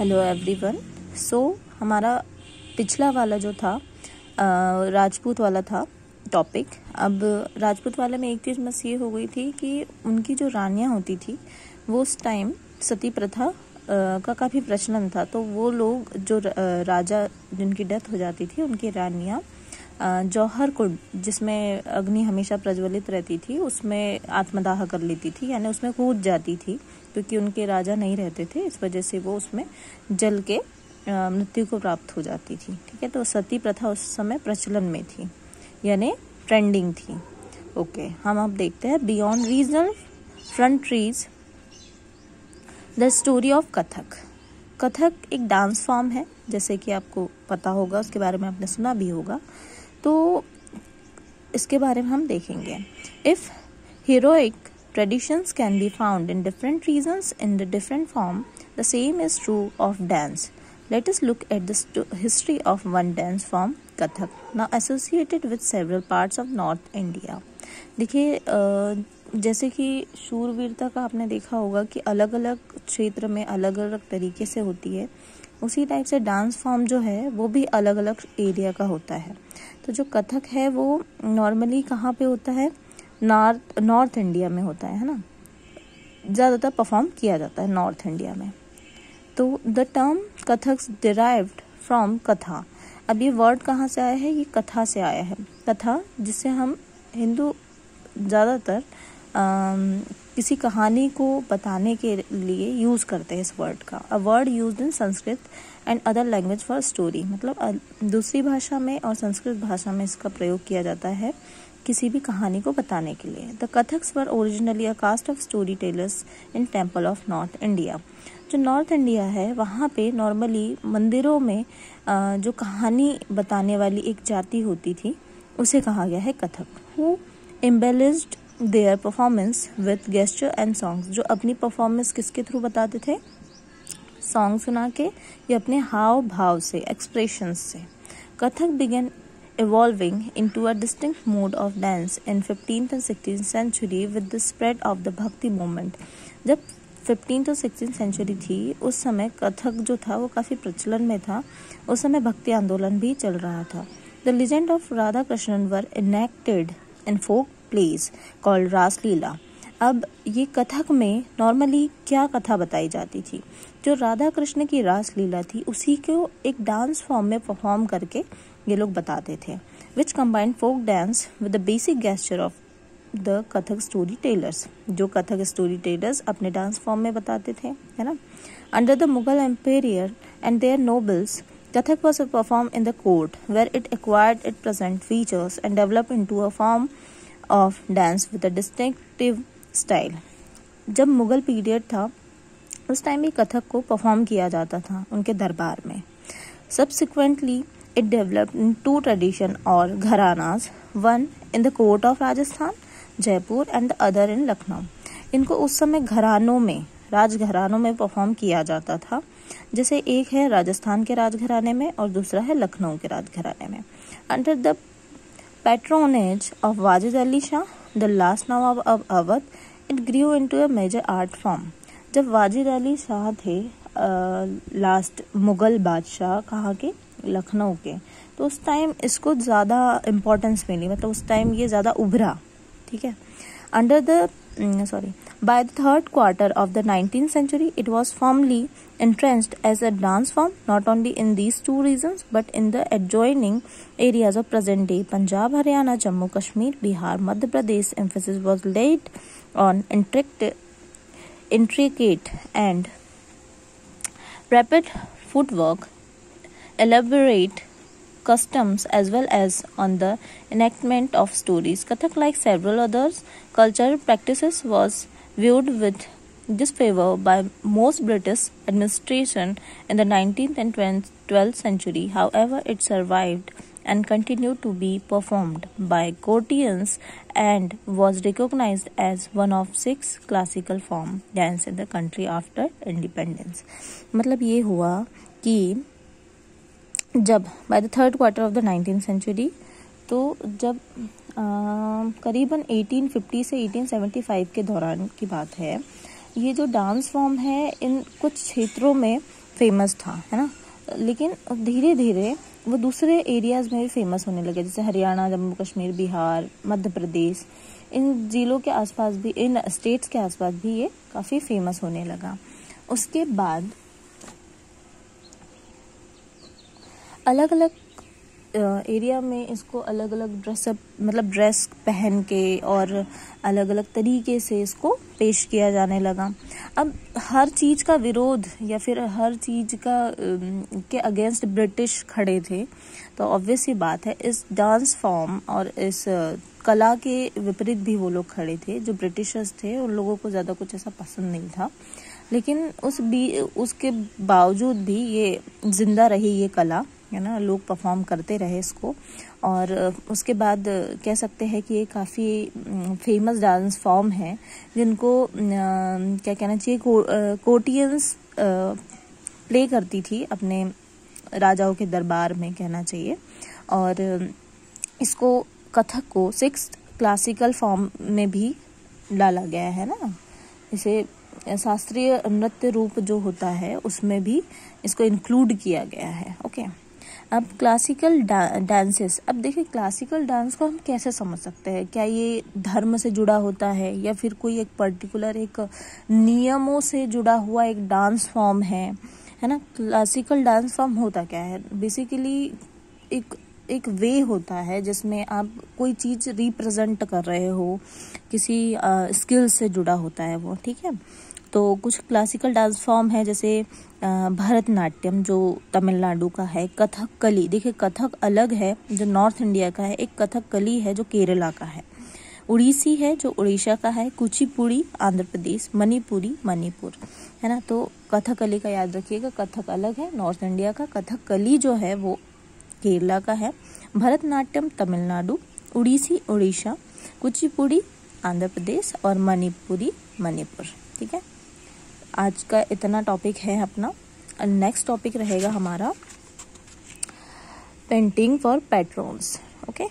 Hello everyone. हमारा पिछला वाला जो था राजपूत वाला था टॉपिक। अब राजपूत वाले में एक चीज़ बस ये हो गई थी कि उनकी जो रानियां होती थी वो उस टाइम सती प्रथा का काफ़ी प्रचलन था। तो वो लोग जो राजा जिनकी डेथ हो जाती थी उनकी रानियां जौहर को, जिसमें अग्नि हमेशा प्रज्वलित रहती थी, उसमें आत्मदाह कर लेती थी, यानी उसमें कूद जाती थी, क्योंकि उनके राजा नहीं रहते थे। इस वजह से वो उसमें जल के मृत्यु को प्राप्त हो जाती थी। ठीक है, तो सती प्रथा उस समय प्रचलन में थी, यानी ट्रेंडिंग थी। ओके, हम अब देखते हैं beyond regional frontiers the story of Kathak. Kathak एक डांस फॉर्म है, जैसे कि आपको पता होगा, उसके बारे में आपने सुना भी होगा। तो इसके बारे में हम देखेंगे। If heroic traditions can be found in different regions in the different form, the same is true of dance. Let us look at the history of one dance form, Kathak, now associated with several parts of North India. देखिए, जैसे कि शूरवीरता का आपने देखा होगा कि अलग अलग क्षेत्र में अलग अलग तरीके से होती है, उसी टाइप से डांस फॉर्म जो है वो भी अलग अलग एरिया का होता है। तो जो कथक है वो नॉर्मली कहाँ पे होता है? नॉर्थ इंडिया में होता है ना, ज़्यादातर परफॉर्म किया जाता है नॉर्थ इंडिया में। तो द टर्म कथक्स डिराइव्ड फ्रॉम कथा। अब ये वर्ड कहाँ से आया है? ये कथा से आया है। कथा, जिससे हम हिंदू ज़्यादातर किसी कहानी को बताने के लिए यूज़ करते हैं इस वर्ड का। A word used in Sanskrit and other language for story, मतलब दूसरी भाषा में और संस्कृत भाषा में इसका प्रयोग किया जाता है किसी भी कहानी को बताने के लिए। The Kathaks were originally a caste of story tellers in temple of north India. जो नॉर्थ इंडिया है वहाँ पे नॉर्मली मंदिरों में जो कहानी बताने वाली एक जाति होती थी उसे कहा गया है Kathak. Who embellished their performance with gesture and songs. जो अपनी परफॉर्मेंस किसके थ्रू बताते थे? सॉन्ग सुना के या अपने हाव भाव से, एक्सप्रेशंस से। Kathak began evolving into a distinct mode of dance in 15th and 16th century with the spread of the Bhakti movement. जब 15th और 16th century थी उस समय कथक जो था वो काफ़ी प्रचलन में था। उस समय भक्ति आंदोलन भी चल रहा था। The legend of Radha Krishnan were enacted in folk plays called रासलीला। अब ये कथक में नॉर्मली क्या कथा बताई जाती थी? जो राधा कृष्ण की रासलीला थी उसी को एक डांस फॉर्म में परफॉर्म करके ये लोग बताते थे, which combined folk dance with the basic gesture of the Kathak story tellers. जो कथक स्टोरी टेलर्स अपने डांस फॉर्म में बताते थे, है ना। Under the Mughal empire and their nobles, Kathak was perform in the court where it acquired it present features and develop into a form of dance with a distinctive style. जब Mughal period था उस time भी कथक को परफॉर्म किया जाता था उनके दरबार में। Subsequently it developed in two tradition or gharanas, one in the court of Rajasthan Jaipur and the other in Lucknow. इनको उस समय घरानों में, राजघरानों में परफॉर्म किया जाता था। जैसे एक है राजस्थान के राजघराने में और दूसरा है लखनऊ के राजघराने में। Under the patronage of Wajid Ali Shah, the last nawab of Awadh, it grew into a major art form. जब वाजिद अली शाह थे लास्ट मुगल बादशाह, कहाँ के? लखनऊ के, तो उस टाइम इसको ज़्यादा इम्पोर्टेंस मिली, मतलब उस टाइम ये ज़्यादा उभरा। ठीक है। By the third quarter of the 19th century, it was firmly entrenched as a dance form, not only in these two regions, but in the adjoining areas of present-day Punjab, Haryana, Jammu, Kashmir, Bihar, Madhya Pradesh. Emphasis was laid on intricate and rapid footwork, elaborate customs, as well as on the enactment of stories. Kathak, like several others cultural practices, was viewed with disfavor by most British administration in the 19th and 12th century. However, it survived and continued to be performed by courtiers and was recognized as one of 6 classical form dance in the country after independence. मतलब ये हुआ कि जब by the third quarter of the 19th century, तो जब करीबन 1850 से 1875 के दौरान की बात है, ये जो डांस फॉर्म है इन कुछ क्षेत्रों में फेमस था, है ना। लेकिन धीरे धीरे वो दूसरे एरियाज में भी फेमस होने लगे, जैसे हरियाणा, जम्मू कश्मीर, बिहार, मध्य प्रदेश, इन जिलों के आसपास भी, इन स्टेट्स के आसपास भी ये काफ़ी फेमस होने लगा। उसके बाद अलग अलग एरिया में इसको अलग अलग ड्रेसअप, मतलब ड्रेस पहन के और अलग अलग तरीके से इसको पेश किया जाने लगा। अब हर चीज़ का विरोध या फिर हर चीज़ का के अगेंस्ट ब्रिटिश खड़े थे, तो ऑब्वियस ही बात है इस डांस फॉर्म और इस कला के विपरीत भी वो लोग खड़े थे। जो ब्रिटिशर्स थे उन लोगों को ज़्यादा कुछ ऐसा पसंद नहीं था, लेकिन उसके बावजूद भी ये जिंदा रही ये कला, है ना। लोग परफॉर्म करते रहे इसको, और उसके बाद कह सकते हैं कि ये काफ़ी फेमस डांस फॉर्म है, जिनको क्या कहना चाहिए, कोर्टियंस प्ले करती थी अपने राजाओं के दरबार में, कहना चाहिए। और इसको, कथक को 6th क्लासिकल फॉर्म में भी डाला गया है ना। इसे शास्त्रीय नृत्य रूप जो होता है उसमें भी इसको इंक्लूड किया गया है। ओके, अब क्लासिकल डांसेस। अब देखिए क्लासिकल डांस को हम कैसे समझ सकते हैं, क्या ये धर्म से जुड़ा होता है या फिर कोई एक पर्टिकुलर एक नियमों से जुड़ा हुआ एक डांस फॉर्म है ना। क्लासिकल डांस फॉर्म होता क्या है, बेसिकली एक वे होता है जिसमें आप कोई चीज़ रिप्रेजेंट कर रहे हो, किसी स्किल से जुड़ा होता है वो, ठीक है। तो कुछ क्लासिकल डांस फॉर्म है, जैसे भरतनाट्यम जो तमिलनाडु का है, कथकली, देखिए कथक अलग है जो नॉर्थ इंडिया का है, एक कथकली है जो केरला का है, उड़ीसी है जो उड़ीसा का है, कुचिपुड़ी आंध्र प्रदेश, मणिपुरी मणिपुर, है ना। तो कथकली का याद रखिएगा, कथक अलग है नॉर्थ इंडिया का, कथकली जो है वो केरला का है, भरतनाट्यम तमिलनाडु, उड़ीसी उड़ीसा, कुचिपुड़ी आंध्र प्रदेश और मणिपुरी मणिपुर, ठीक है। आज का इतना टॉपिक है अपना। नेक्स्ट टॉपिक रहेगा हमारा पेंटिंग फॉर पैट्रॉन्स। ओके।